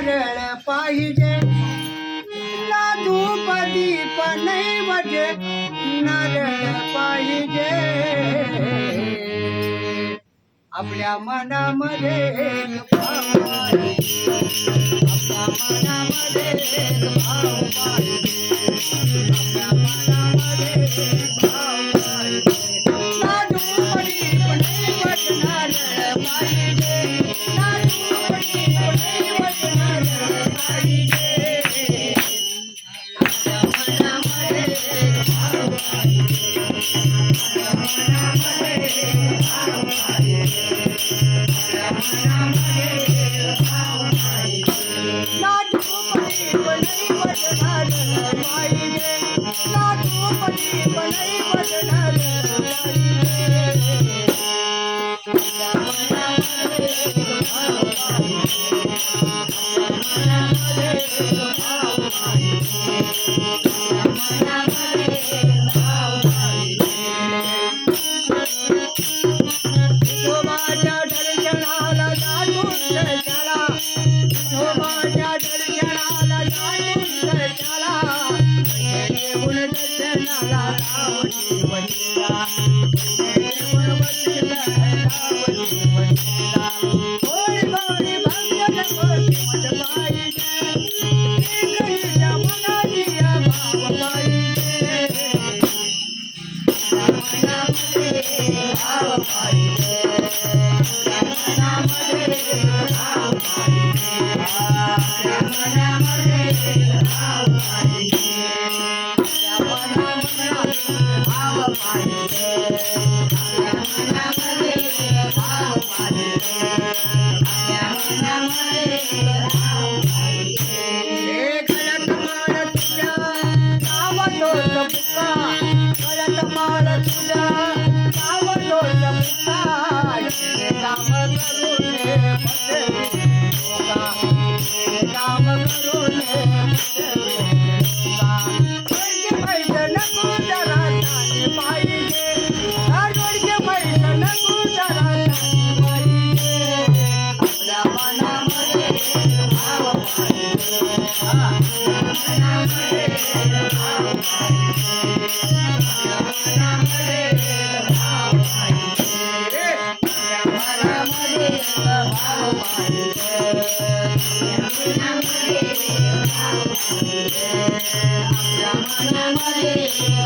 नारळ पाहिजे ना धूप दीप नैवेद्य नारळ पाहिजे आपल्या मनामध्ये भाव पाहिजे आपल्या मनामध्ये भाव पाहिजे आपल्या मनामध्ये भाव पाहिजे ना धूप दीप नैवेद्य नारळ पाहिजे ना धूप दीप नैवेद्य नारळ पाहिजे आपल्या मनामध्ये भाव पाहिजे आपल्या मनामध्ये भाव पाहिजे आपल्या मनामध्ये भाव पाहिजे ना धूप दीप नैवेद्य नारळ पाहिजे ना धूप दीप नैवेद्य नारळ पाहिजे आपल्या मनामध्ये भाव पाहिजे आपल्या मनामध्ये भाव पाहिजे आपल्या मनामध्ये भाव पाहिजे माझ्या दर्शनाला जातून चला माझ्या दर्शनाला जातून चला देऊन दर्शनाला लावली वंदिला देऊन वंदिला लावली वंदिला थोडी थोडी भक्त कोटी मत पाहिजे एकही मनाची भाव पाहिजे मनामध्ये भाव पाहिजे मनामध्ये भाव पाहिजे मनामध्ये भाव पाहिजे मनामध्ये भाव पाहिजे मनामध्ये भाव पाहिजे मनामध्ये भाव पाहिजे गळ्यात माळ तुझ्या नावातोच बुका गळ्यात माळ तुझ्या नावातोच बुका काम करून काम करून पैसे नको जरा ताने पाहिजे रोडचे पैसे नको जरा ताने पाहिजे आपल्या मनामध्ये भाव पाहिजे आपल्या मनामध्ये भाव पाहिजे आपल्या मनामध्ये भाव पाहिजे आपल्या मनामध्ये भाव पाहिजे आपल्या मनामध्ये भाव पाहिजे आपल्या मनामध्ये